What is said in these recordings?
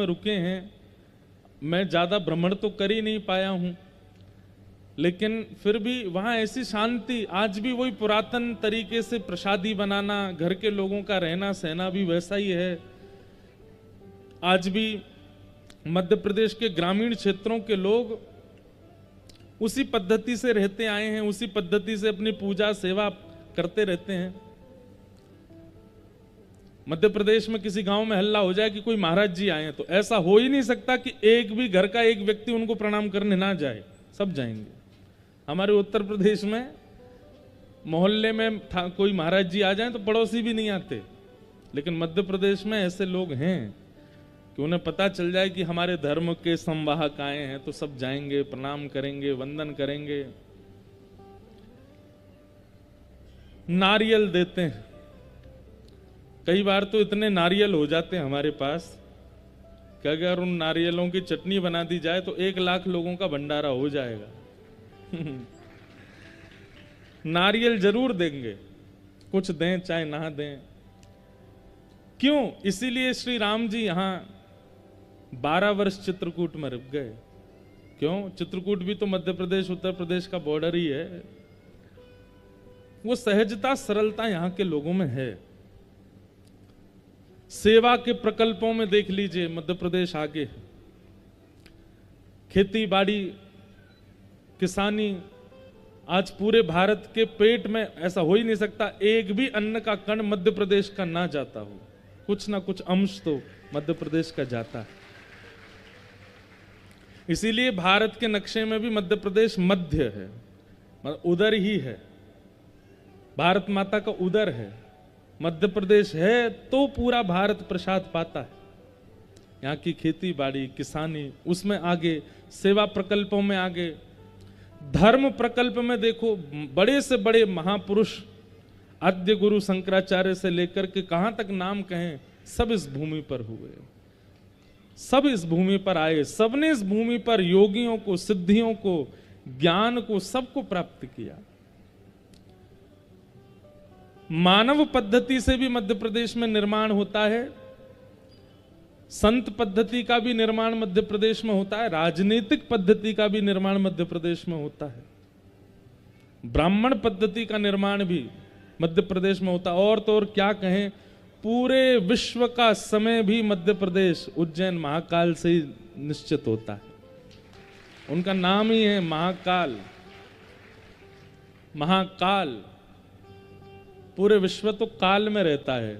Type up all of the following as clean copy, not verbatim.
में रुके हैं। मैं ज़्यादा भ्रमण तो कर ही नहीं पाया हूँ, लेकिन फिर भी वहाँ ऐसी शांति, आज भी वही पुरातन तरीके से प्रसादी बनाना, घर के लोगों का रहना सहना भी वैसा ही है। आज भी मध्य प्रदेश के ग्रामीण क्षेत्रों के लोग उसी पद्धति से रहते आए हैं, उसी पद्धति से अपनी पूजा सेवा करते रहते हैं। मध्य प्रदेश में किसी गांव में हल्ला हो जाए कि कोई महाराज जी आए हैं, तो ऐसा हो ही नहीं सकता कि एक भी घर का एक व्यक्ति उनको प्रणाम करने ना जाए, सब जाएंगे। हमारे उत्तर प्रदेश में मोहल्ले में कोई महाराज जी आ जाए तो पड़ोसी भी नहीं आते, लेकिन मध्य प्रदेश में ऐसे लोग हैं कि उन्हें पता चल जाए कि हमारे धर्म के संवाहक आए हैं तो सब जाएंगे, प्रणाम करेंगे, वंदन करेंगे, नारियल देते हैं। कई बार तो इतने नारियल हो जाते हैं हमारे पास कि अगर उन नारियलों की चटनी बना दी जाए तो 1 लाख लोगों का भंडारा हो जाएगा। नारियल जरूर देंगे, कुछ दें चाहे ना दें। क्यों? इसीलिए श्री राम जी यहां 12 वर्ष चित्रकूट में रुक गए। क्यों? चित्रकूट भी तो मध्य प्रदेश उत्तर प्रदेश का बॉर्डर ही है। वो सहजता सरलता यहां के लोगों में है। सेवा के प्रकल्पों में देख लीजिए, मध्य प्रदेश आगे। खेती बाड़ी, किसानी, आज पूरे भारत के पेट में ऐसा हो ही नहीं सकता एक भी अन्न का कण मध्य प्रदेश का ना जाता हो। कुछ ना कुछ अंश तो मध्य प्रदेश का जाता है। इसीलिए भारत के नक्शे में भी मध्य प्रदेश मध्य है, मतलब उदर ही है। भारत माता का उदर है, मध्य प्रदेश है तो पूरा भारत प्रसाद पाता है। यहाँ की खेती बाड़ी, किसानी, उसमें आगे, सेवा प्रकल्पों में आगे, धर्म प्रकल्प में देखो, बड़े से बड़े महापुरुष आद्य गुरु शंकराचार्य से लेकर के कहां तक नाम कहें, सब इस भूमि पर हुए, सब इस भूमि पर आए, सबने इस भूमि पर योगियों को, सिद्धियों को, ज्ञान को, सबको प्राप्त किया। मानव पद्धति से भी मध्य प्रदेश में निर्माण होता है, संत पद्धति का भी निर्माण मध्य प्रदेश में होता है, राजनीतिक पद्धति का भी निर्माण मध्य प्रदेश में होता है, ब्राह्मण पद्धति का निर्माण भी मध्य प्रदेश में होता है। और तो और क्या कहें, पूरे विश्व का समय भी मध्य प्रदेश उज्जैन महाकाल से ही निश्चित होता है। उनका नाम ही है महाकाल। महाकाल, पूरे विश्व तो काल में रहता है,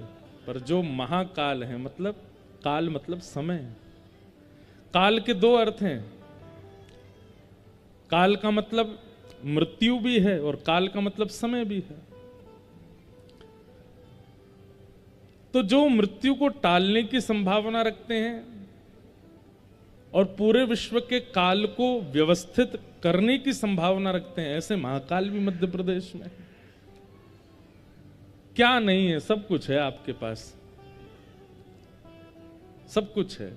पर जो महाकाल है, मतलब काल मतलब समय। काल के 2 अर्थ हैं। काल का मतलब मृत्यु भी है और काल का मतलब समय भी है। तो जो मृत्यु को टालने की संभावना रखते हैं और पूरे विश्व के काल को व्यवस्थित करने की संभावना रखते हैं, ऐसे महाकाल भी मध्य प्रदेश में। क्या नहीं है? सब कुछ है आपके पास, सब कुछ है।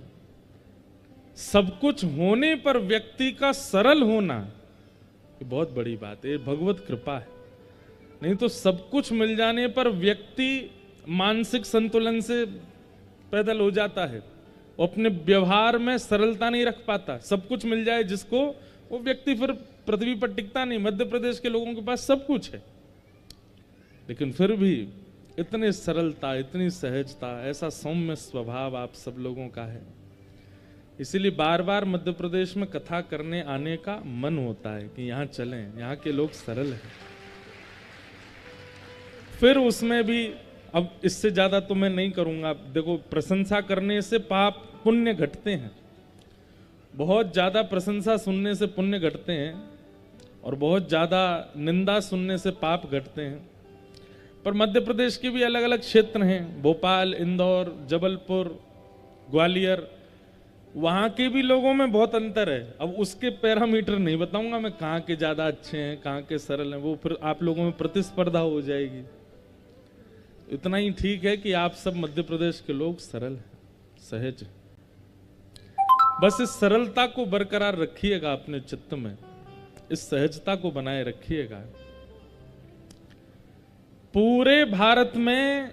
सब कुछ होने पर व्यक्ति का सरल होना ये बहुत बड़ी बात है, भगवत कृपा है। नहीं तो सब कुछ मिल जाने पर व्यक्ति मानसिक संतुलन से पैदल हो जाता है, अपने व्यवहार में सरलता नहीं रख पाता। सब कुछ मिल जाए जिसको, वो व्यक्ति फिर पृथ्वी पर टिकता नहीं। मध्य प्रदेश के लोगों के पास सब कुछ है, लेकिन फिर भी इतनी सरलता, इतनी सहजता, ऐसा सौम्य स्वभाव आप सब लोगों का है। इसीलिए बार बार मध्य प्रदेश में कथा करने आने का मन होता है कि यहाँ चलें, यहाँ के लोग सरल हैं। फिर उसमें भी, अब इससे ज्यादा तो मैं नहीं करूंगा। देखो, प्रशंसा करने से पाप पुण्य घटते हैं, बहुत ज्यादा प्रशंसा सुनने से पुण्य घटते हैं, और बहुत ज्यादा निंदा सुनने से पाप घटते हैं। पर मध्य प्रदेश के भी अलग अलग क्षेत्र हैं, भोपाल, इंदौर, जबलपुर, ग्वालियर, वहां के भी लोगों में बहुत अंतर है। अब उसके पैरामीटर नहीं बताऊंगा मैं, कहाँ के ज्यादा अच्छे हैं, कहाँ के सरल हैं, वो फिर आप लोगों में प्रतिस्पर्धा हो जाएगी। इतना ही ठीक है कि आप सब मध्य प्रदेश के लोग सरल हैं, सहज हैं। बस इस सरलता को बरकरार रखिएगा अपने चित्त में, इस सहजता को बनाए रखिएगा। पूरे भारत में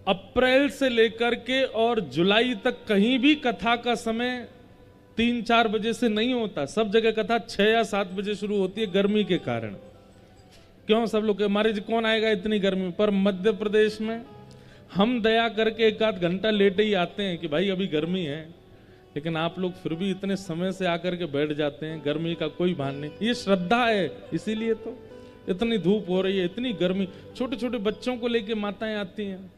अप्रैल से लेकर के और जुलाई तक कहीं भी कथा का समय 3-4 बजे से नहीं होता। सब जगह कथा 6 या 7 बजे शुरू होती है गर्मी के कारण। क्यों? सब लोग महाराज कौन आएगा इतनी गर्मी। पर मध्य प्रदेश में हम दया करके 1-8 घंटा लेटे ही आते हैं कि भाई अभी गर्मी है, लेकिन आप लोग फिर भी इतने समय से आकर के बैठ जाते हैं। गर्मी का कोई भान नहीं, ये श्रद्धा है। इसीलिए तो इतनी धूप हो रही है, इतनी गर्मी। छोटे छोटे बच्चों को लेके माताएं आती हैं।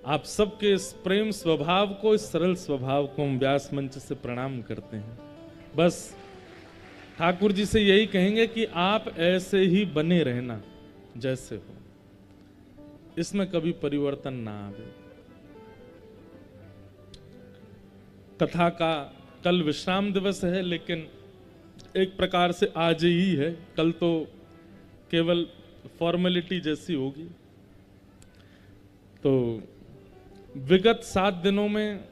आप सबके इस प्रेम स्वभाव को, इस सरल स्वभाव को हम व्यास मंच से प्रणाम करते हैं। बस ठाकुर जी से यही कहेंगे कि आप ऐसे ही बने रहना जैसे हो, इसमें कभी परिवर्तन ना आवे। कथा का कल विश्राम दिवस है, लेकिन एक प्रकार से आज ही है। कल तो केवल फॉर्मेलिटी जैसी होगी। तो विगत 7 दिनों में,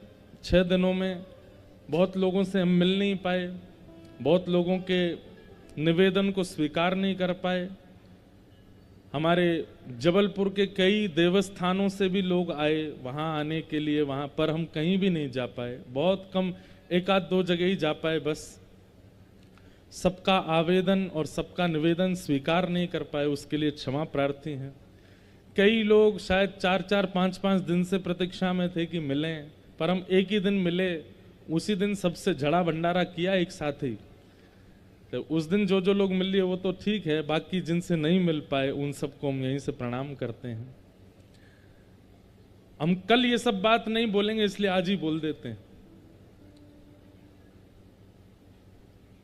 6 दिनों में बहुत लोगों से हम मिल नहीं पाए, बहुत लोगों के निवेदन को स्वीकार नहीं कर पाए। हमारे जबलपुर के कई देवस्थानों से भी लोग आए वहाँ आने के लिए, वहाँ पर हम कहीं भी नहीं जा पाए। बहुत कम 1-2 जगह ही जा पाए बस। सबका आवेदन और सबका निवेदन स्वीकार नहीं कर पाए, उसके लिए क्षमा प्रार्थी हैं। कई लोग शायद 4-4, 5-5 दिन से प्रतीक्षा में थे कि मिलें, पर हम एक ही दिन मिले। उसी दिन सबसे झड़ा भंडारा किया एक साथ ही। तो उस दिन जो जो लोग मिल लिए वो तो ठीक है, बाकी जिनसे नहीं मिल पाए उन सबको हम यहीं से प्रणाम करते हैं। हम कल ये सब बात नहीं बोलेंगे, इसलिए आज ही बोल देते हैं।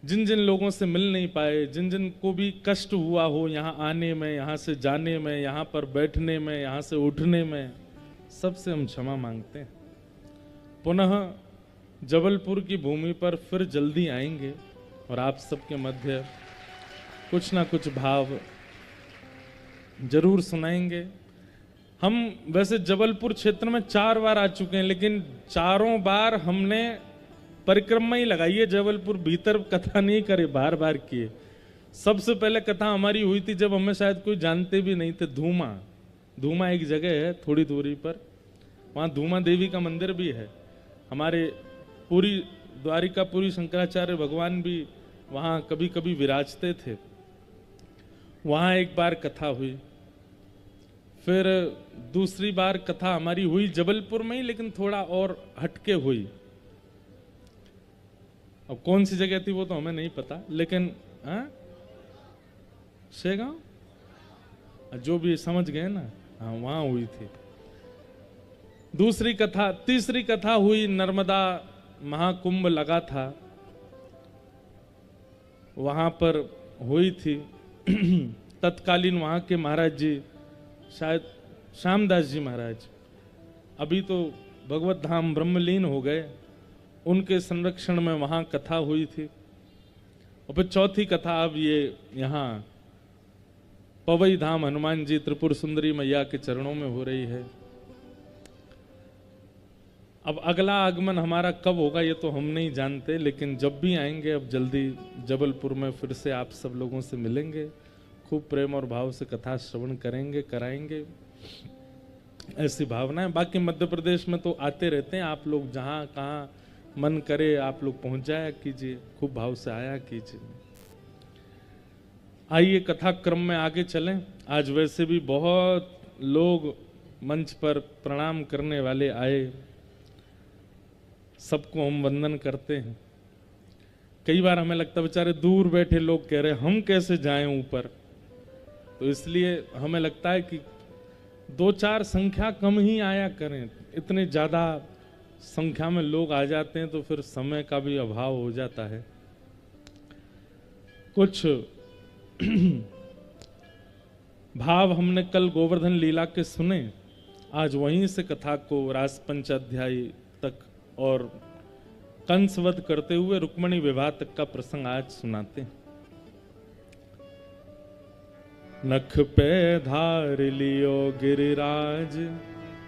जिन जिन लोगों से मिल नहीं पाए, जिन जिन को भी कष्ट हुआ हो यहाँ आने में, यहाँ से जाने में, यहाँ पर बैठने में, यहाँ से उठने में, सबसे हम क्षमा मांगते हैं। पुनः जबलपुर की भूमि पर फिर जल्दी आएंगे और आप सबके मध्य कुछ ना कुछ भाव जरूर सुनाएंगे। हम वैसे जबलपुर क्षेत्र में 4 बार आ चुके हैं, लेकिन चारों बार हमने परिक्रमा ही लगाई है। जबलपुर भीतर कथा नहीं करे, बार बार किए। सबसे पहले कथा हमारी हुई थी जब हमें शायद कोई जानते भी नहीं थे। धूमा एक जगह है थोड़ी दूरी पर, वहाँ धूमा देवी का मंदिर भी है। हमारे पूरी द्वारिकापुरी शंकराचार्य भगवान भी वहाँ कभी कभी विराजते थे। वहाँ एक बार कथा हुई। फिर दूसरी बार कथा हमारी हुई जबलपुर में ही, लेकिन थोड़ा और हटके हुई। अब कौन सी जगह थी वो तो हमें नहीं पता, लेकिन शेगांव जो भी समझ गए ना, हाँ वहां हुई थी दूसरी कथा। तीसरी कथा हुई नर्मदा महाकुंभ लगा था, वहां पर हुई थी। तत्कालीन वहां के महाराज जी, शायद श्यामदास जी महाराज, अभी तो भगवत धाम ब्रह्मलीन हो गए, उनके संरक्षण में वहां कथा हुई थी। और फिर चौथी कथा अब ये यहाँ पवई धाम हनुमान जी त्रिपुर सुंदरी मैया के चरणों में हो रही है। अब अगला आगमन हमारा कब होगा ये तो हम नहीं जानते, लेकिन जब भी आएंगे अब जल्दी जबलपुर में फिर से आप सब लोगों से मिलेंगे। खूब प्रेम और भाव से कथा श्रवण करेंगे, कराएंगे, ऐसी भावना है। बाकी मध्य प्रदेश में तो आते रहते हैं आप लोग, जहाँ कहाँ मन करे आप लोग पहुंच जाया कीजिए, खूब भाव से आया कीजिए। आइए कथा क्रम में आगे चलें। आज वैसे भी बहुत लोग मंच पर प्रणाम करने वाले आए, सबको हम वंदन करते हैं। कई बार हमें लगता है बेचारे दूर बैठे लोग कह रहे हम कैसे जाएं ऊपर, तो इसलिए हमें लगता है कि 2-4 संख्या कम ही आया करें। इतने ज्यादा संख्या में लोग आ जाते हैं तो फिर समय का भी अभाव हो जाता है। कुछ भाव हमने कल गोवर्धन लीला के सुने, आज वहीं से कथा को रास पंचाध्याय तक और कंसवध करते हुए रुक्मणी विवाह तक का प्रसंग आज सुनाते हैं। नख पे धार लियो गिरिराज,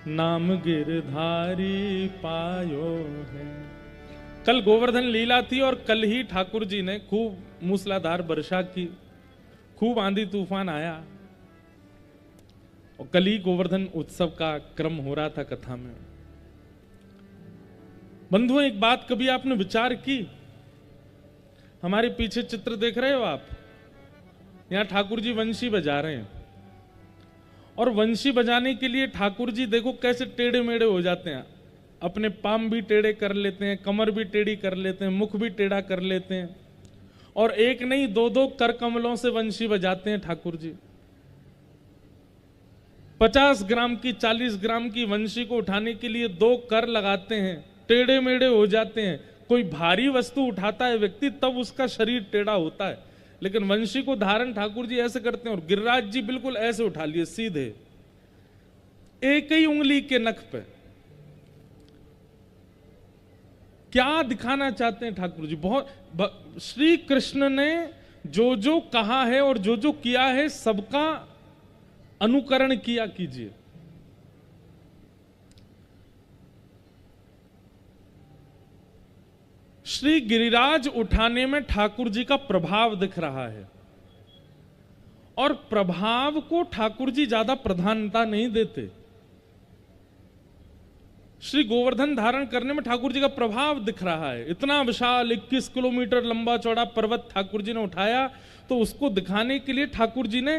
नाम गिरधारी पायो है। कल गोवर्धन लीला थी और कल ही ठाकुर जी ने खूब मूसलाधार वर्षा की, खूब आंधी तूफान आया और कल ही गोवर्धन उत्सव का क्रम हो रहा था कथा में। बंधुओं, एक बात कभी आपने विचार की, हमारे पीछे चित्र देख रहे हो आप, यहां ठाकुर जी वंशी बजा रहे हैं, और वंशी बजाने के लिए ठाकुर जी देखो कैसे टेढ़े मेढ़े हो जाते हैं, अपने पाम भी टेढ़े कर लेते हैं, कमर भी टेढ़ी कर लेते हैं, मुख भी टेढ़ा कर लेते हैं, और एक नहीं दो दो कर कमलों से वंशी बजाते हैं ठाकुर जी। 50 ग्राम की 40 ग्राम की वंशी को उठाने के लिए 2 कर लगाते हैं, टेढ़े मेढ़े हो जाते हैं। कोई भारी वस्तु उठाता है व्यक्ति तब उसका शरीर टेढ़ा होता है, लेकिन वंशी को धारण ठाकुर जी ऐसे करते हैं, और गिरिराज जी बिल्कुल ऐसे उठा लिए सीधे, एक ही उंगली के नख पे। क्या दिखाना चाहते हैं ठाकुर जी? श्री कृष्ण ने जो जो कहा है और जो जो किया है सबका अनुकरण किया कीजिए। श्री गिरिराज उठाने में ठाकुर जी का प्रभाव दिख रहा है, और प्रभाव को ठाकुर जी ज्यादा प्रधानता नहीं देते। श्री गोवर्धन धारण करने में ठाकुर जी का प्रभाव दिख रहा है। इतना विशाल 21 किलोमीटर लंबा चौड़ा पर्वत ठाकुर जी ने उठाया, तो उसको दिखाने के लिए ठाकुर जी ने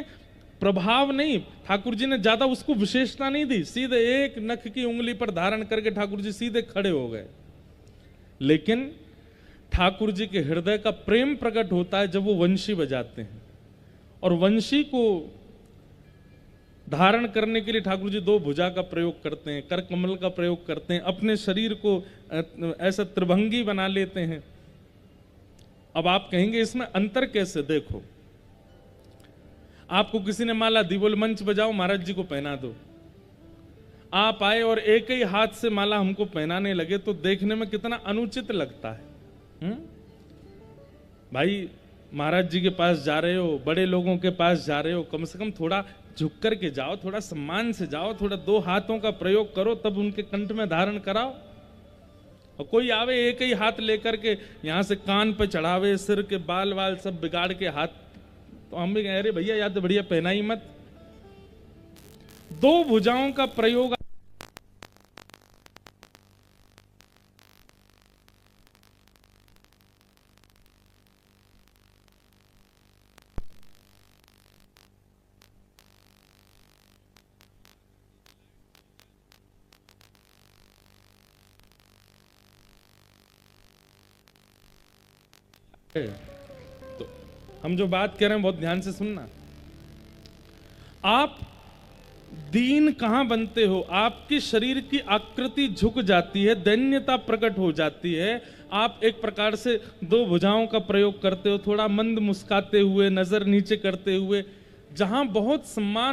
प्रभाव नहीं, ठाकुर जी ने ज्यादा उसको विशेषता नहीं दी, सीधे एक नख की उंगली पर धारण करके ठाकुर जी सीधे खड़े हो गए। लेकिन ठाकुर जी के हृदय का प्रेम प्रकट होता है जब वो वंशी बजाते हैं, और वंशी को धारण करने के लिए ठाकुर जी 2 भुजा का प्रयोग करते हैं, कर कमल का प्रयोग करते हैं, अपने शरीर को ऐसा त्रिभंगी बना लेते हैं। अब आप कहेंगे इसमें अंतर कैसे? देखो, आपको किसी ने माला दी, बोले मंच बजाओ महाराज जी को पहना दो, आप आए और एक ही हाथ से माला हमको पहनाने लगे, तो देखने में कितना अनुचित लगता है। भाई महाराज जी के पास जा रहे हो, बड़े लोगों के पास जा रहे हो, कम से कम थोड़ा झुक करके जाओ, थोड़ा सम्मान से जाओ, थोड़ा 2 हाथों का प्रयोग करो, तब उनके कंठ में धारण कराओ। और कोई आवे एक ही हाथ लेकर के यहां से कान पे चढ़ावे, सिर के बाल वाल सब बिगाड़ के हाथ, तो हम भी कह रहे भैया याद बढ़िया पहना ही मत। 2 भुजाओं का प्रयोग तो हम जो बात कह रहे हैं बहुत ध्यान से सुनना। आप दीन कहां बनते हो? आपकी शरीर की आकृति झुक जाती है, दैन्यता प्रकट हो जाती है। आप एक प्रकार से 2 भुजाओं का प्रयोग करते हो, थोड़ा मंद मुस्काते हुए, नजर नीचे करते हुए, जहां बहुत सम्मान